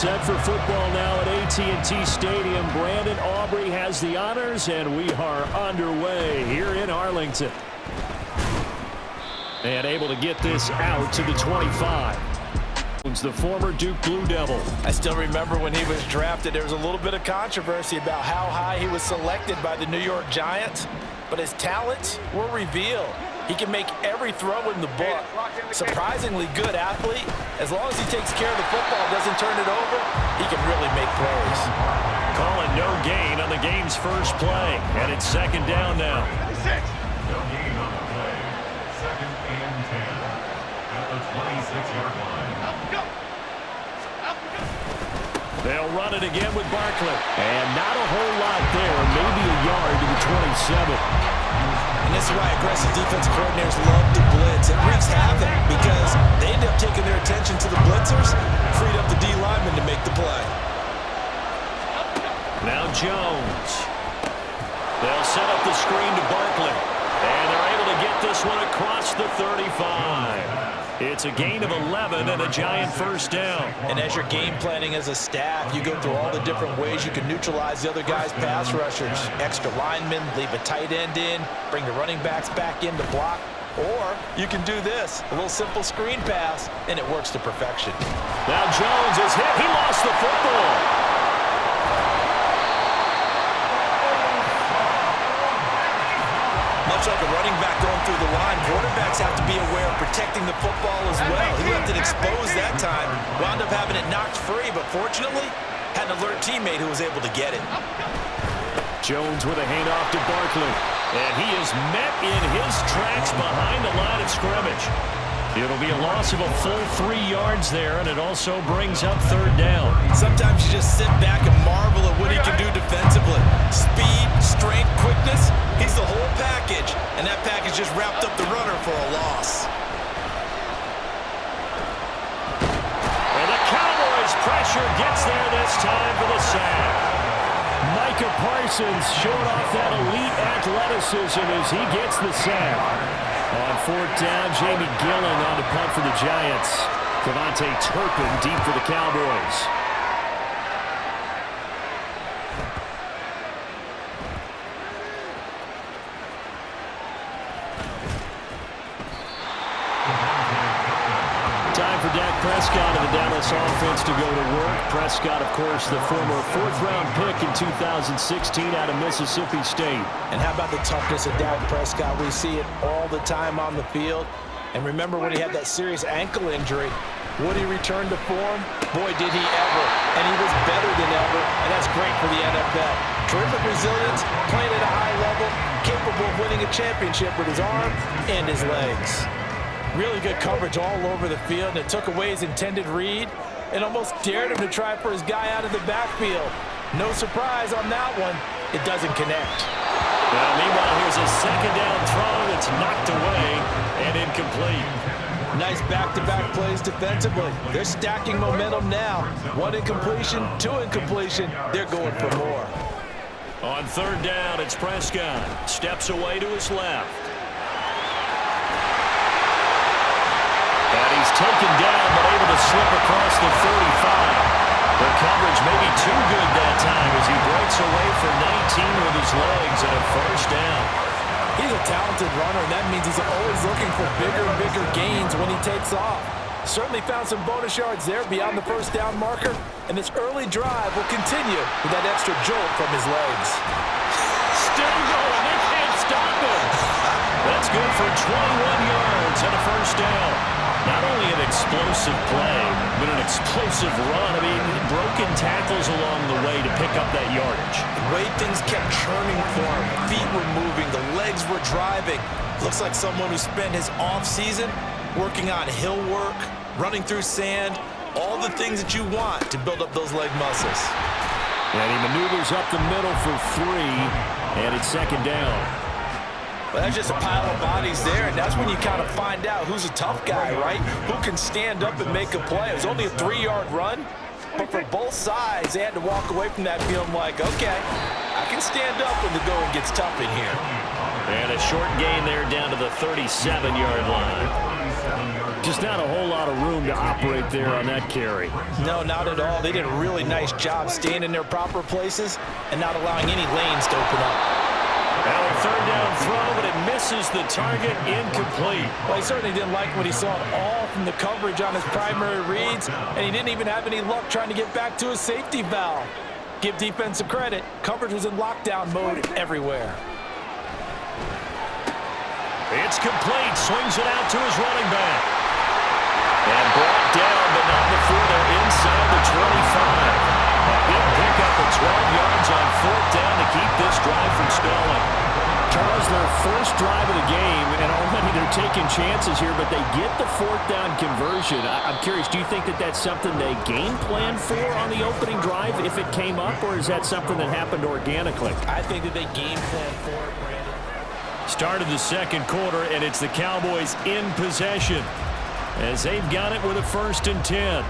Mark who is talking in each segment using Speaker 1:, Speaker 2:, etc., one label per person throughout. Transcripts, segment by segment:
Speaker 1: set for football now at AT&T Stadium. Brandon Aubrey has the honors, and we are underway here in Arlington. And able to get this out to the 25. The former Duke Blue Devil.
Speaker 2: I still remember when he was drafted, there was a little bit of controversy about how high he was selected by the New York Giants, but his talents were revealed. He can make every throw in the book. Surprisingly good athlete. As long as he takes care of the football, doesn't turn it over, he can really make plays.
Speaker 1: Calling no gain on the game's first play, and it's second down now.
Speaker 3: No gain on the play. Second and 10 at the 26-yard line.
Speaker 1: They'll run it again with Barkley. And not a whole lot there, maybe a yard to the 27.
Speaker 2: And this is why aggressive defensive coordinators love to blitz. It wreaks havoc because they end up taking their attention to the blitzers, freed up the D lineman to make the play.
Speaker 1: Now Jones. They'll set up the screen to Barkley. And they're able to get this one across the 35. It's a gain of 11 and a Giant first down.
Speaker 2: And as you're game planning as a staff, you go through all the different ways you can neutralize the other guy's pass rushers. Extra linemen, leave a tight end in, bring the running backs back in to block. Or you can do this, a little simple screen pass, and it works to perfection.
Speaker 1: Now Jones is hit. He lost the football.
Speaker 2: Much like a running back going through the line, quarterbacks have to be aware of protecting the football as well. He left it exposed that time, wound up having it knocked free, but fortunately, had an alert teammate who was able to get it.
Speaker 1: Jones with a handoff to Barkley, and he is met in his tracks behind the line of scrimmage. It'll be a loss of a full 3 yards there, and it also brings up third down.
Speaker 2: Sometimes you just sit back and marvel at what he can do defensively. Speed, strength, quickness, he's the whole package, and that package just wrapped up the runner for a loss.
Speaker 1: And the Cowboys' pressure gets there this time for the sack. Micah Parsons showing off that elite athleticism as he gets the sack. On fourth down, Jamie Gillen on the punt for the Giants. Devontae Turpin deep for the Cowboys. Time for Dak Prescott and the Dallas offense to go to work. Prescott, of course, the former fourth-round pick in 2016 out of Mississippi State.
Speaker 2: And how about the toughness of Dak Prescott? We see it all the time on the field. And remember when he had that serious ankle injury, would he return to form? Boy, did he ever. And he was better than ever, and that's great for the NFL. Terrific resilience, playing at a high level, capable of winning a championship with his arm and his legs. Really good coverage all over the field, and it took away his intended read and almost dared him to try for his guy out of the backfield. No surprise on that one. It doesn't connect.
Speaker 1: Well, meanwhile, here's a second down throw that's knocked away and incomplete.
Speaker 2: Nice back-to-back plays defensively. They're stacking momentum now. One incompletion, two incompletion. They're going for more.
Speaker 1: On third down, it's Prescott. Steps away to his left. And he's taken down, but able to slip across the 35. The coverage may be too good that time as he breaks away for 19 with his legs and a first down.
Speaker 2: He's a talented runner, and that means he's always looking for bigger and bigger gains when he takes off. Certainly found some bonus yards there beyond the first down marker, and this early drive will continue with that extra jolt from his legs.
Speaker 1: Still going. They can't stop him. That's good for 21 yards and a first down. Not only an explosive play, but an explosive run. I mean, broken tackles along the way to pick up that yardage.
Speaker 2: The way things kept churning for him, feet were moving, the legs were driving. Looks like someone who spent his offseason working on hill work, running through sand, all the things that you want to build up those leg muscles.
Speaker 1: And he maneuvers up the middle for 3, and it's second down.
Speaker 2: Well, that's just a pile of bodies there, and that's when you kind of find out who's a tough guy, right? Who can stand up and make a play. It was only a 3-yard run, but for both sides, they had to walk away from that feeling like, okay, I can stand up when the going gets tough in here.
Speaker 1: And a short gain there down to the 37-yard line. Just not a whole lot of room to operate there on that carry.
Speaker 2: No, not at all. They did a really nice job staying in their proper places and not allowing any lanes to open up.
Speaker 1: Now a third down throw, but it misses the target, incomplete.
Speaker 2: Well, he certainly didn't like what he saw at all from the coverage on his primary reads, and he didn't even have any luck trying to get back to his safety valve. Give defensive credit. Coverage was in lockdown mode everywhere.
Speaker 1: It's complete. Swings it out to his running back. And brought down, but not before they're inside the 25. A big pickup of 12 yards on fourth down to keep this drive from stalling. Charles, their first drive of the game, and already they're taking chances here, but they get the fourth down conversion. I'm curious, do you think that that's something they game plan for on the opening drive if it came up, or is that something that happened organically?
Speaker 2: I think that they game plan for it, Brandon.
Speaker 1: Start of the second quarter, and it's the Cowboys in possession as they've got it with a 1st and 10.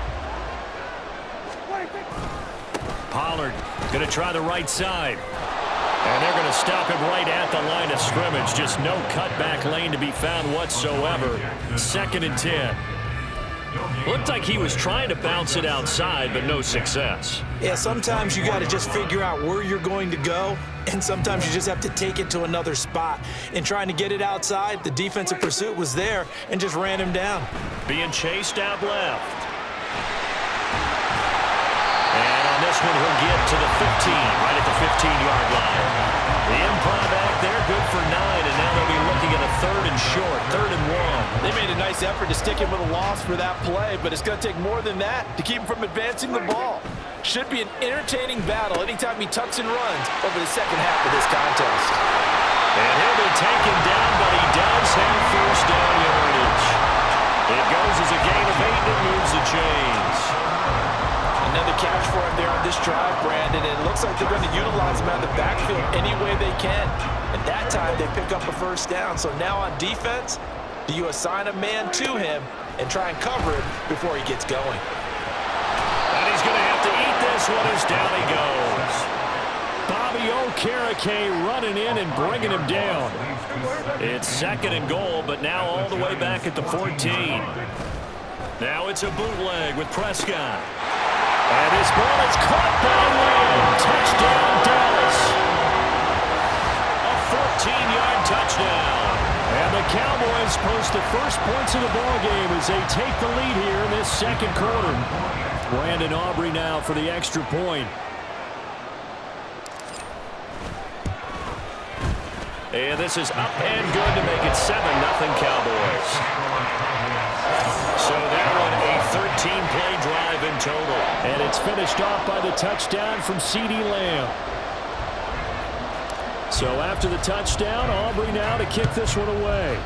Speaker 1: Pollard going to try the right side. And they're going to stop him right at the line of scrimmage. Just no cutback lane to be found whatsoever. 2nd and 10. Looked like he was trying to bounce it outside, but no success.
Speaker 2: Yeah, sometimes you got to just figure out where you're going to go, and sometimes you just have to take it to another spot. In trying to get it outside, the defensive pursuit was there and just ran him down.
Speaker 1: Being chased out left. And on this one, he'll get to the 15, right at the 15-yard line. The improv back there, good for 9, and now they'll be looking at a 3rd and short, 3rd and 1.
Speaker 2: They made a nice effort to stick him with a loss for that play, but it's going to take more than that to keep him from advancing the ball. Should be an entertaining battle anytime he tucks and runs over the second half of this contest.
Speaker 1: And he'll be taken down, but he does have first down yardage. It goes as a gain of 8 and moves the chains.
Speaker 2: Another catch for him there on this drive, Brandon. It looks like they're going to utilize him out of the backfield any way they can. And that time, they pick up a first down. So now on defense, do you assign a man to him and try and cover him before he gets going?
Speaker 1: And he's going to have to eat this one as down he goes. Bobby Okereke running in and bringing him down. It's 2nd and goal, but now all the way back at the 14. Now it's a bootleg with Prescott. And this ball is caught by Lamb. Touchdown, Dallas. A 14-yard touchdown. And the Cowboys post the first points of the ballgame as they take the lead here in this second quarter. Brandon Aubrey now for the extra point. And this is up and good to make it 7-0 Cowboys. So that one a 13-play drive in total. And it's finished off by the touchdown from CeeDee Lamb. So after the touchdown, Aubrey now to kick this one away.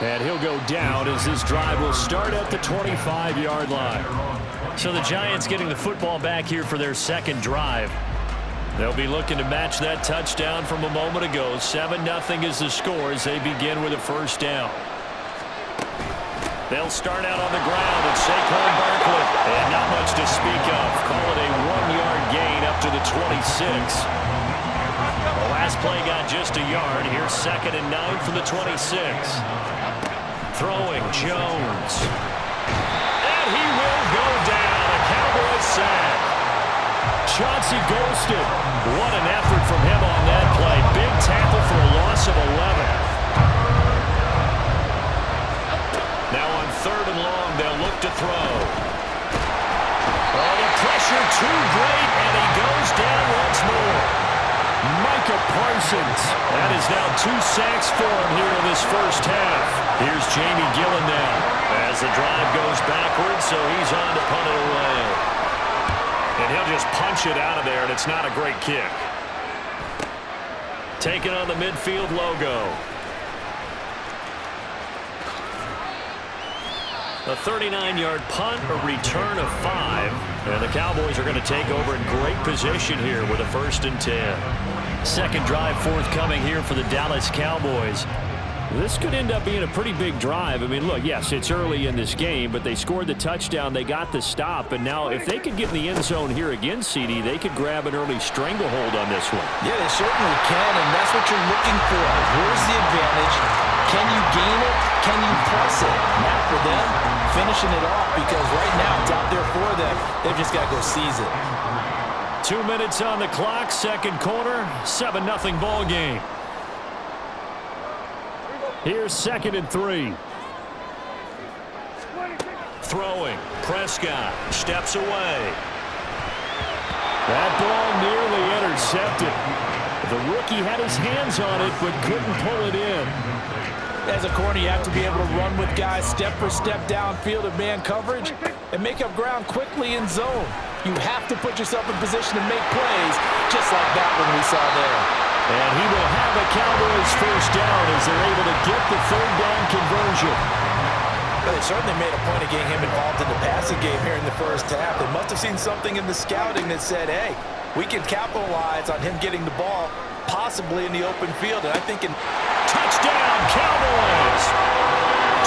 Speaker 1: And he'll go down as this drive will start at the 25-yard line. So the Giants getting the football back here for their second drive. They'll be looking to match that touchdown from a moment ago. 7-0 is the score as they begin with a first down. They'll start out on the ground at Saquon Barkley. And not much to speak of. Call it a 1-yard gain up to the 26. The last play got just a yard. Here's 2nd and 9 from the 26. Throwing Jones. And he will go down. A Cowboys sack. Chauncey Golston. What an effort from him on that play. Big tackle for a loss of 11. Now on 3rd and long, they'll look to throw. Oh, the pressure too great, and he goes down once more. Micah Parsons. That is now 2 sacks for him here in this first half. Here's Jamie Gillen now as the drive goes backwards, so he's on to punt it away. And he'll just punch it out of there, and it's not a great kick. Taking on the midfield logo. A 39-yard punt, a return of 5. And the Cowboys are going to take over in great position here with a 1st and 10. Second drive forthcoming here for the Dallas Cowboys. This could end up being a pretty big drive. I mean, look, yes, it's early in this game, but they scored the touchdown. They got the stop. And now if they could get in the end zone here again, CD, they could grab an early stranglehold on this one.
Speaker 2: Yeah, they certainly can, and that's what you're looking for. Where's the advantage? Can you gain it? Can you press it? Now for them, finishing it off, because right now it's out there for them. They've just got to go seize it.
Speaker 1: 2 minutes on the clock, second quarter, 7-0 ball game. Here's 2nd and 3. Throwing. Prescott steps away. That ball nearly intercepted. The rookie had his hands on it but couldn't pull it in.
Speaker 2: As a corner, you have to be able to run with guys step for step downfield in man coverage and make up ground quickly in zone. You have to put yourself in position to make plays, just like that one we saw there.
Speaker 1: And he will have a Cowboys first down as they're able to get the third down conversion.
Speaker 2: But they certainly made a point of getting him involved in the passing game here in the first half. They must have seen something in the scouting that said, hey, we can capitalize on him getting the ball, possibly in the open field. And I think
Speaker 1: touchdown, Cowboys!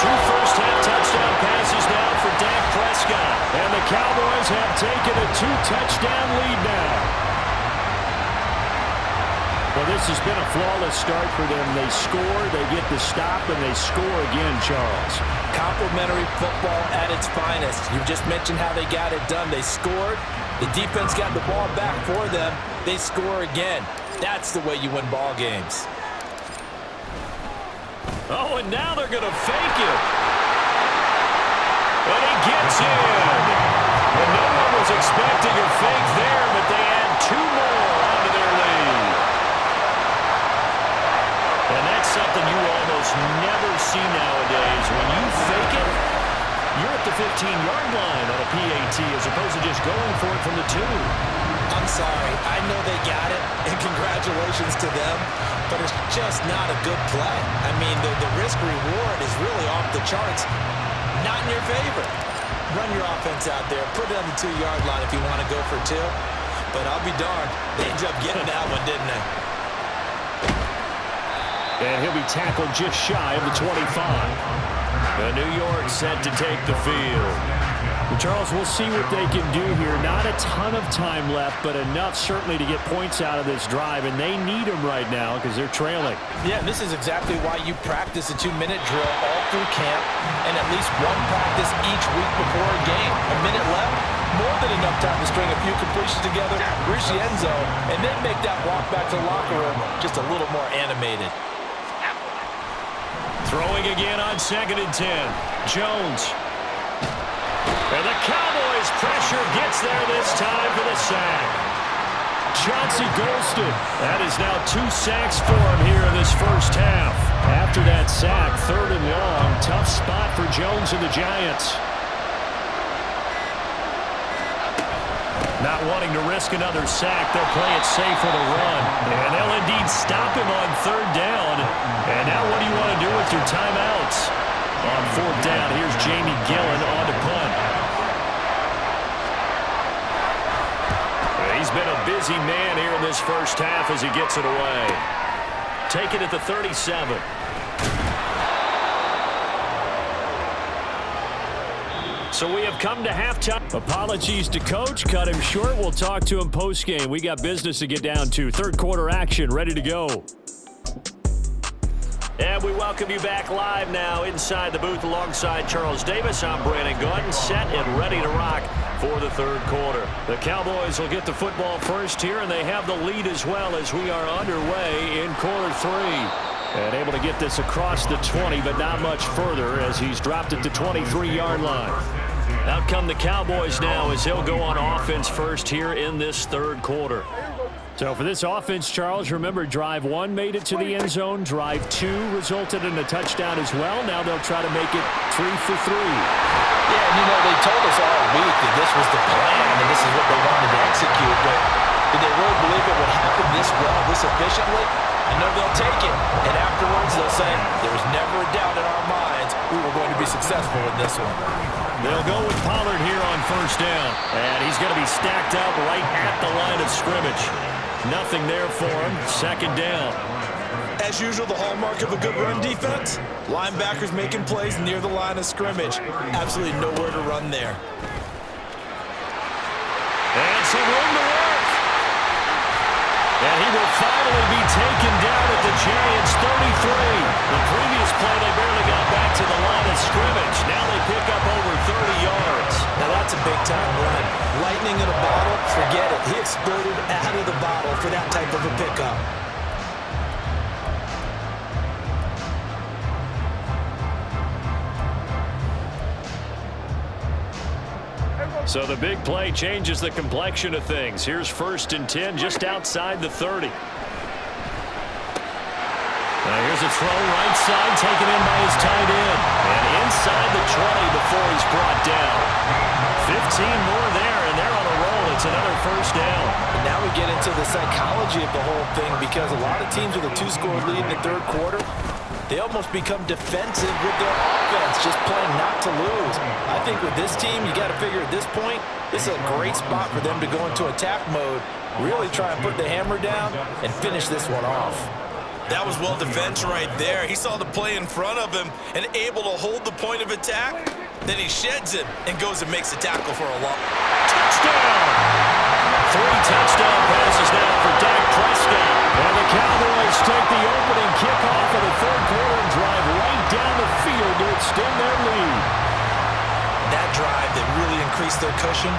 Speaker 1: 2 first-half touchdown passes now for Dak Prescott. And the Cowboys have taken a 2-touchdown lead now. Well, this has been a flawless start for them. They score, they get the stop, and they score again, Charles.
Speaker 2: Complimentary football at its finest. You just mentioned how they got it done. They scored. The defense got the ball back for them. They score again. That's the way you win ball games.
Speaker 1: Oh, and now they're going to fake it. And he gets in. And no one was expecting a fake there, but they add 2 more onto their lead. And that's something you almost never see nowadays. When you fake it, you're at the 15-yard line on a PAT as opposed to just going for it from the 2.
Speaker 2: I'm sorry. I know they got it, and congratulations to them, but it's just not a good play. I mean, the risk-reward is really off the charts. Not in your favor. Run your offense out there. Put it on the 2-yard line if you want to go for 2. But I'll be darned. They ended up getting that one, didn't they?
Speaker 1: And he'll be tackled just shy of the 25. And New York set to take the field. Well, Charles, we'll see what they can do here. Not a ton of time left, but enough certainly to get points out of this drive. And they need them right now because they're trailing.
Speaker 2: Yeah, and this is exactly why you practice a 2-minute drill all through camp and at least one practice each week before a game. A minute left, more than enough time to string a few completions together, reach the end zone, and then make that walk back to the locker room just a little more animated.
Speaker 1: Throwing again on 2nd and 10. Jones. And the Cowboys pressure gets there this time for the sack. Chauncey Golston. That is now 2 sacks for him here in this first half. After that sack, 3rd and long. Tough spot for Jones and the Giants. Not wanting to risk another sack, they'll play it safe for the run. And they'll indeed stop him on 3rd down. And now what do you want to do with your timeouts? On 4th down, here's Jamie Gillen on to punt. He's been a busy man here in this first half as he gets it away. Take it at the 37. So we have come to halftime. Apologies to Coach. Cut him short. We'll talk to him post-game. We got business to get down to. Third quarter action ready to go. And we welcome you back live now inside the booth alongside Charles Davis. I'm Brandon Gordon, set and ready to rock for the third quarter. The Cowboys will get the football first here, and they have the lead as well as we are underway in quarter 3. And able to get this across the 20, but not much further as he's dropped it to 23-yard line. Out come the Cowboys now as he'll go on offense first here in this third quarter. So for this offense, Charles, remember drive 1 made it to the end zone. Drive 2 resulted in a touchdown as well. Now they'll try to make it 3 for 3.
Speaker 2: Yeah, and you know, they told us all week that this was the plan and this is what they wanted to execute, but did they really believe it would happen this well, this efficiently? I know they'll take it, and afterwards they'll say, there was never a doubt in our minds we were going to be successful in this one.
Speaker 1: They'll go with Pollard here on 1st down, and he's going to be stacked up right at the line of scrimmage. Nothing there for him. 2nd down.
Speaker 2: As usual, the hallmark of a good run defense, linebackers making plays near the line of scrimmage. Absolutely nowhere to run there.
Speaker 1: And some room to work. And he will finally be taken down at the Giants' 33. The previous play, they barely got back to the line of scrimmage. Now they pick up over 30 yards.
Speaker 2: Now that's a big-time run. Lightning in a bottle, forget it. He exploded out of the bottle for that type of a pickup.
Speaker 1: So the big play changes the complexion of things. Here's 1st and 10 just outside the 30. Now here's a throw right side taken in by his tight end. And inside the 20 before he's brought down. 15 more there, and they're on a roll. It's another 1st down.
Speaker 2: And now we get into the psychology of the whole thing, because a lot of teams with a 2-score lead in the 3rd quarter, they almost become defensive with their offense, just playing not to lose. I think with this team, you got to figure at this point, this is a great spot for them to go into attack mode, really try and put the hammer down and finish this one off.
Speaker 4: That was well defense right there. He saw the play in front of him and able to hold the point of attack. Then he sheds it and goes and makes a tackle for a loss.
Speaker 1: Touchdown! 3 touchdown passes now for Dak Prescott. And the Cowboys take the opening kickoff of the 3rd quarter and drive right down the field to extend their lead.
Speaker 2: That drive that really increased their cushion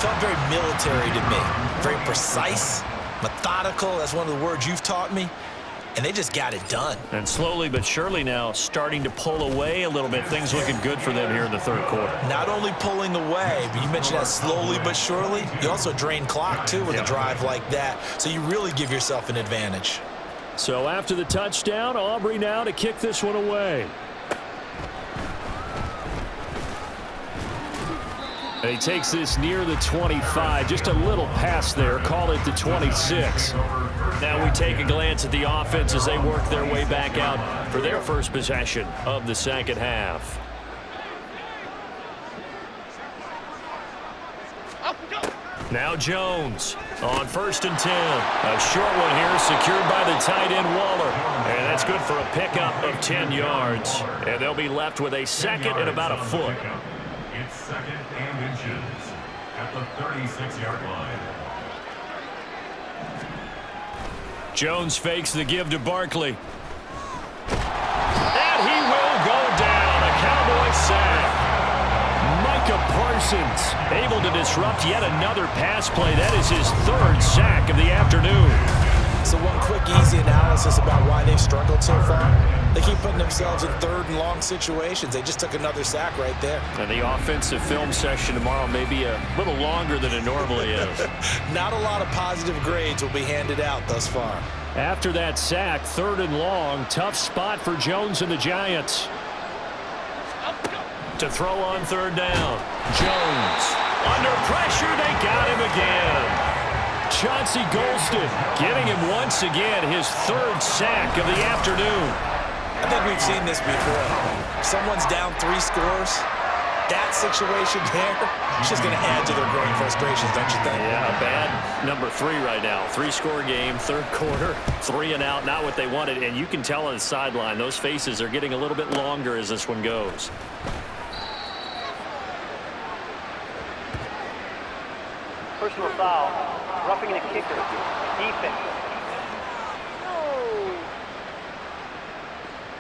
Speaker 2: felt very military to me. Very precise, methodical. That's one of the words you've taught me. And they just got it done.
Speaker 1: And slowly but surely now starting to pull away a little bit. Things looking good for them here in the 3rd quarter.
Speaker 2: Not only pulling away, but you mentioned that slowly but surely. You also drain clock, too, with a drive like that. So you really give yourself an advantage.
Speaker 1: So after the touchdown, Aubrey now to kick this one away. And he takes this near the 25, just a little pass there, call it the 26. Now we take a glance at the offense as they work their way back out for their first possession of the 2nd half. Now Jones on 1st and 10. A short one here secured by the tight end Waller. And that's good for a pickup of 10 yards. And they'll be left with a 2nd and about a foot.
Speaker 3: It's 2nd and inches at the 36-yard line.
Speaker 1: Jones fakes the give to Barkley. And he will go down. A Cowboy sack. Micah Parsons able to disrupt yet another pass play. That is his 3rd sack of the afternoon.
Speaker 2: So one quick, easy analysis about why they've struggled so far. They keep putting themselves in 3rd and long situations. They just took another sack right there.
Speaker 1: And the offensive film session tomorrow may be a little longer than it normally is.
Speaker 2: Not a lot of positive grades will be handed out thus far.
Speaker 1: After that sack, 3rd and long, tough spot for Jones and the Giants. To throw on 3rd down. Jones under pressure. They got him again. Chauncey Golston getting him once again, his 3rd sack of the afternoon.
Speaker 2: I think we've seen this before. Someone's down 3 scores. That situation there, it's just going to add to their growing frustrations, don't you think?
Speaker 1: Yeah, a bad number 3 right now. 3-score game, 3rd quarter, 3 and out, not what they wanted. And you can tell on the sideline, those faces are getting a little bit longer as this one goes.
Speaker 5: Personal foul, roughing the kicker, defense.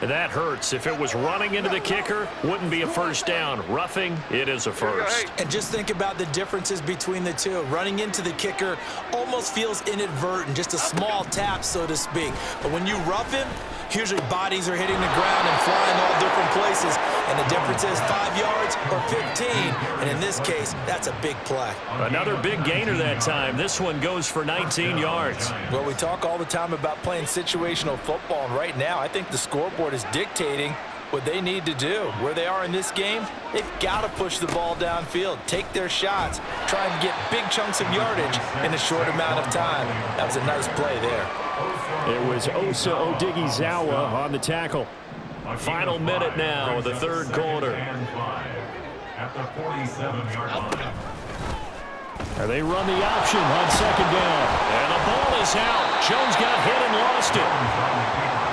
Speaker 1: That hurts. If it was running into the kicker, wouldn't be a 1st down. Roughing, it is a 1st.
Speaker 2: And just think about the differences between the two. Running into the kicker almost feels inadvertent, just a small tap, so to speak. But when you rough him, usually bodies are hitting the ground and flying all different places. And the difference is 5 yards or 15. And in this case, that's a big play.
Speaker 1: Another big gainer that time. This one goes for 19 yards.
Speaker 2: Well, we talk all the time about playing situational football. And right now, I think the scoreboard is dictating what they need to do. Where they are in this game, they've got to push the ball downfield, take their shots, try and get big chunks of yardage in a short amount of time. That was a nice play there.
Speaker 1: It was Osa Odighizuwa on the tackle. Final minute now of the 3rd quarter.
Speaker 3: At the 47-yard line.
Speaker 1: And they run the option on 2nd down. And the ball is out. Jones got hit and lost it.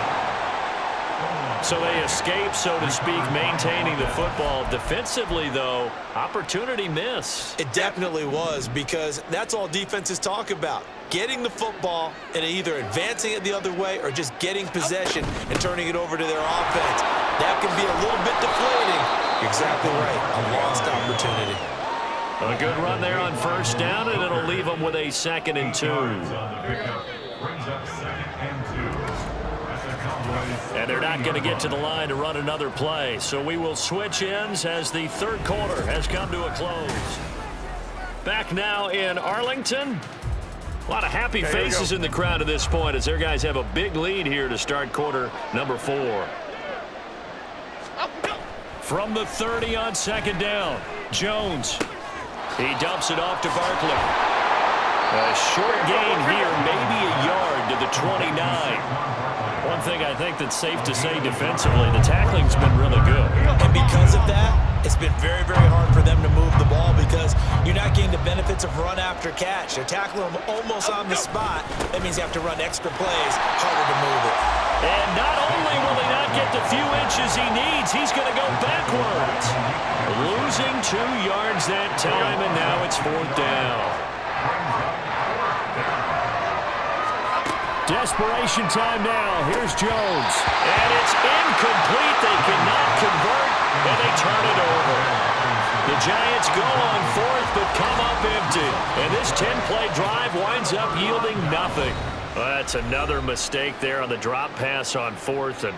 Speaker 1: So they escape, so to speak, maintaining the football. Defensively, though, opportunity miss.
Speaker 2: It definitely was, because that's all defenses talk about. Getting the football and either advancing it the other way or just getting possession and turning it over to their offense. That can be a little bit deflating. Exactly right. A lost opportunity.
Speaker 1: A good run there on first down, and it'll leave them with a 2nd and 2.
Speaker 3: Brings up 2nd and 2.
Speaker 1: And they're not going to get to the line to run another play. So we will switch ends as the 3rd quarter has come to a close. Back now in Arlington. A lot of happy faces in the crowd at this point as their guys have a big lead here to start quarter number 4. From the 30 on 2nd down, Jones. He dumps it off to Barkley. A short gain here, maybe a yard to the 29. One thing I think that's safe to say defensively, the tackling's been really good.
Speaker 2: And because of that, it's been very, very hard for them to move the ball because you're not getting the benefits of run after catch. They're tackling them almost on the spot. That means you have to run extra plays, harder to move it.
Speaker 1: And not only will he not get the few inches he needs, he's going to go backwards. Losing 2 yards that time, and now it's 4th down. Desperation time now. Here's Jones. And it's incomplete. They cannot convert, and they turn it over. The Giants go on 4th, but come up empty. And this 10-play drive winds up yielding nothing. Well, that's another mistake there on the drop pass on 4th, and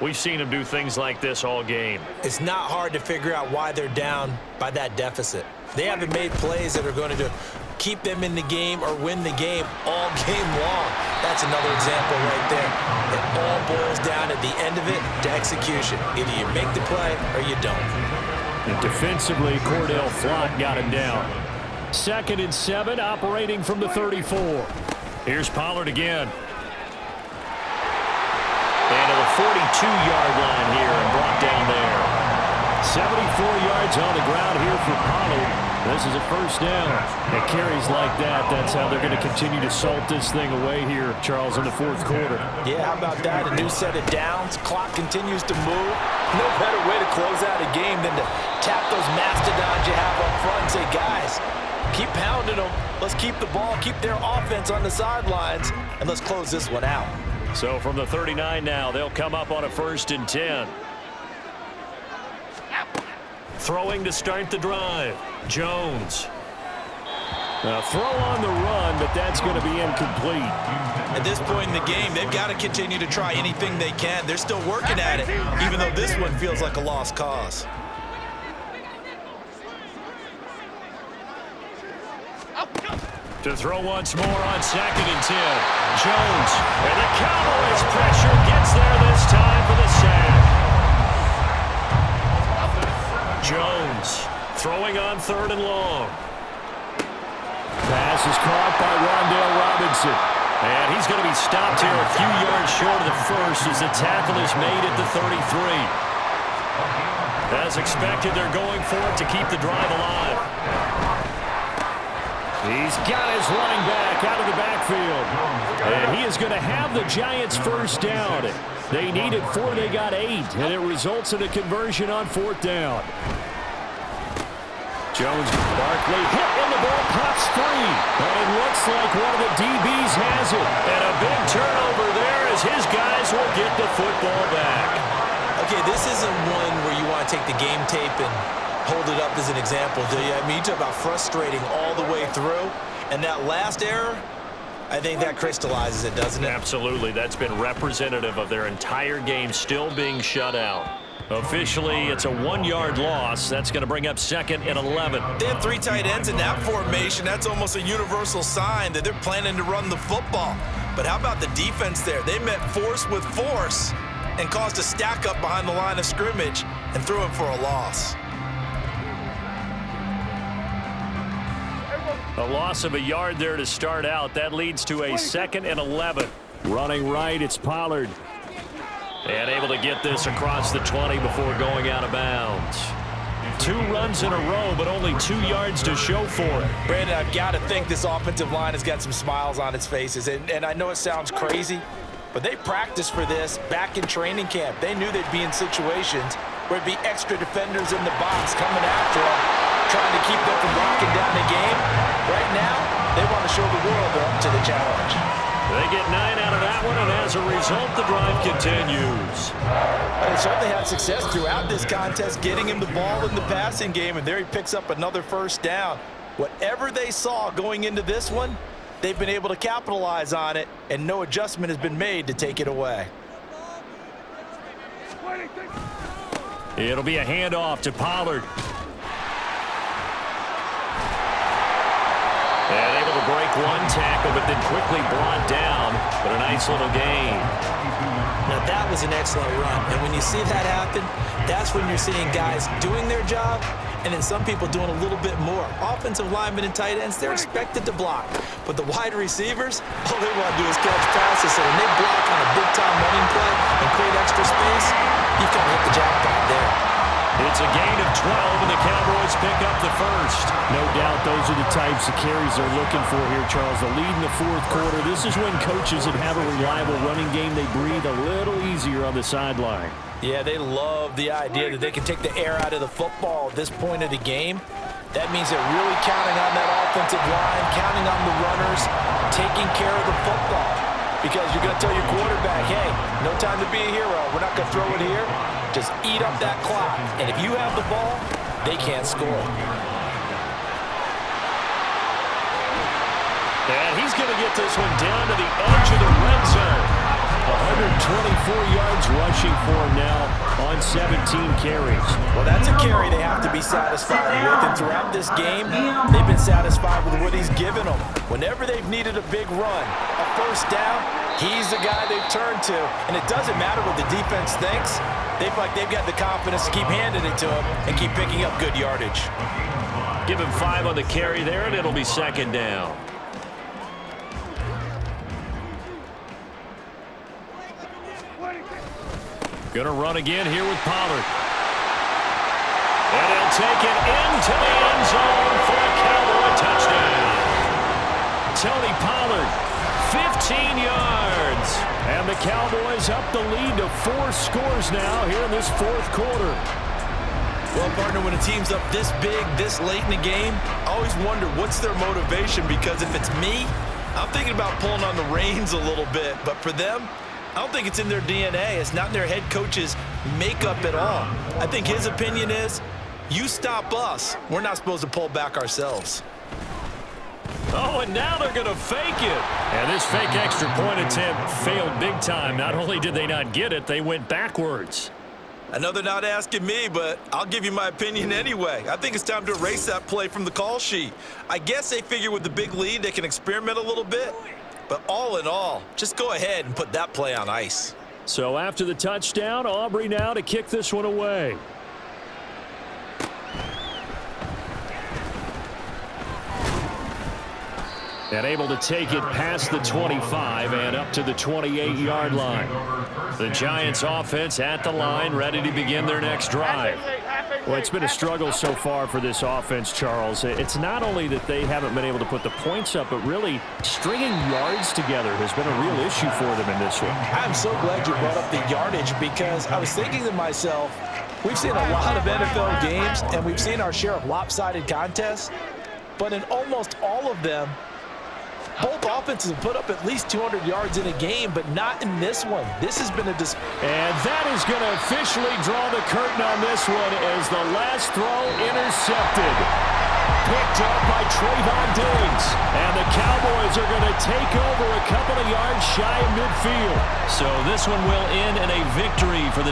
Speaker 1: we've seen them do things like this all game.
Speaker 2: It's not hard to figure out why they're down by that deficit. They haven't made plays that are going to keep them in the game or win the game all game long. That's another example right there. It all boils down at the end of it to execution. Either you make the play or you don't.
Speaker 1: And defensively, Cordell Flott got him down. 2nd and 7, operating from the 34. Here's Pollard again. And to the 42-yard line here and brought down there. 74 yards on the ground here for Pollard. This is a 1st down. It carries like that. That's how they're going to continue to salt this thing away here, Charles, in the 4th quarter.
Speaker 2: Yeah, how about that? A new set of downs. Clock continues to move. No better way to close out a game than to tap those mastodons you have up front and say, guys, keep pounding them. Let's keep the ball, keep their offense on the sidelines, and let's close this one out.
Speaker 1: So from the 39 now, they'll come up on a 1st and 10. Throwing to start the drive. Jones. A throw on the run, but that's going to be incomplete.
Speaker 2: At this point in the game, they've got to continue to try anything they can. They're still working at it, even though this one feels like a lost cause.
Speaker 1: To throw once more on 2nd and 10. Jones. And the Cowboys pressure gets there this time for the sack. Jones throwing on 3rd and long. Pass is caught by Rondale Robinson. And he's going to be stopped here a few yards short of the 1st as the tackle is made at the 33. As expected, they're going for it to keep the drive alive. He's got his running back out of the backfield. And he is going to have the Giants 1st down. They needed 4, they got 8, and it results in a conversion on 4th down. Jones, Barkley hit and the ball pops free. And it looks like one of the DBs has it. And a big turnover there as his guys will get the football back.
Speaker 2: Okay, this isn't one where you want to take the game tape and hold it up as an example, do you? I mean, you talk about frustrating all the way through. And that last error, I think that crystallizes it, doesn't it?
Speaker 1: Absolutely. That's been representative of their entire game still being shut out. Officially, it's a 1-yard loss. That's going to bring up 2nd and 11.
Speaker 4: They have 3 tight ends in that formation. That's almost a universal sign that they're planning to run the football. But how about the defense there? They met force with force and caused a stack up behind the line of scrimmage and threw it for a loss.
Speaker 1: A loss of a yard there to start out. That leads to a 2nd and 11. Running right, it's Pollard. And able to get this across the 20 before going out of bounds. 2 runs in a row, but only 2 yards to show for it.
Speaker 2: Brandon, I've got to think this offensive line has got some smiles on its faces. And I know it sounds crazy, But they practiced for this back in training camp. They knew they'd be in situations where it'd be extra defenders in the box coming after them, trying to keep them from locking down the game. Right now, they want to show the world they're up to the challenge.
Speaker 1: They get 9 out of that one, and as a result, the drive continues.
Speaker 2: They certainly had success throughout this contest, getting him the ball in the passing game, and there he picks up another first down. Whatever they saw going into this one, they've been able to capitalize on it, and no adjustment has been made to take it away.
Speaker 1: It'll be a handoff to Pollard. And able to break one tackle, but then quickly brought down. But a nice little gain.
Speaker 2: Now that was an excellent run. And when you see that happen, that's when you're seeing guys doing their job and then some people doing a little bit more. Offensive linemen and tight ends, they're expected to block. But the wide receivers, all they want to do is catch passes. So when they block on a big-time running play and create extra space, you've kind of hit the jackpot there.
Speaker 1: It's a gain of 12, and the Cowboys pick up the first. No doubt those are the types of carries they're looking for here, Charles. The lead in the fourth quarter. This is when coaches that have a reliable running game, they breathe a little easier on the sideline.
Speaker 2: Yeah, they love the idea that they can take the air out of the football at this point of the game. That means they're really counting on that offensive line, counting on the runners, taking care of the football. Because you're going to tell your quarterback, hey, no time to be a hero. We're not going to throw it here. Just eat up that clock. And if you have the ball, they can't score.
Speaker 1: And he's going to get this one down to the edge of the red zone. 124 yards rushing for him now on 17 carries.
Speaker 2: Well, that's a carry they have to be satisfied with. And throughout this game, they've been satisfied with what he's given them. Whenever they've needed a big run, a first down, he's the guy they've turned to. And it doesn't matter what the defense thinks. They feel like they've got the confidence to keep handing it to him and keep picking up good yardage.
Speaker 1: Give him 5 on the carry there, and it'll be second down. Going to run again here with Pollard. And he'll take it into the end zone for a Cowboy touchdown. Tony Pollard, 15 yards. And the Cowboys up the lead to 4 scores now here in this fourth quarter.
Speaker 2: Well, partner, when a team's up this big, this late in the game, I always wonder what's their motivation, because if it's me, I'm thinking about pulling on the reins a little bit. But for them, I don't think it's in their DNA. It's not in their head coach's makeup at all. I think his opinion is, you stop us. We're not supposed to pull back ourselves.
Speaker 1: Oh, and now they're going to fake it. And this fake extra point attempt failed big time. Not only did they not get it, they went backwards.
Speaker 4: I know they're not asking me, but I'll give you my opinion anyway. I think it's time to erase that play from the call sheet. I guess they figure with the big lead, they can experiment a little bit. But all in all, just go ahead and put that play on ice.
Speaker 1: So after the touchdown, Aubrey now to kick this one away. And able to take it past the 25 and up to the 28-yard line. The Giants offense at the line, ready to begin their next drive. Well, it's been a struggle so far for this offense, Charles. It's not only that they haven't been able to put the points up, but really stringing yards together has been a real issue for them in this one.
Speaker 2: I'm so glad you brought up the yardage, because I was thinking to myself, we've seen a lot of NFL games, and we've seen our share of lopsided contests, but in almost all of them, both offenses have put up at least 200 yards in a game, but not in this one. This has been a
Speaker 1: and that is going to officially draw the curtain on this one as the last throw intercepted. Picked up by Trayvon Diggs. And the Cowboys are going to take over a couple of yards shy of midfield. So this one will end in a victory for the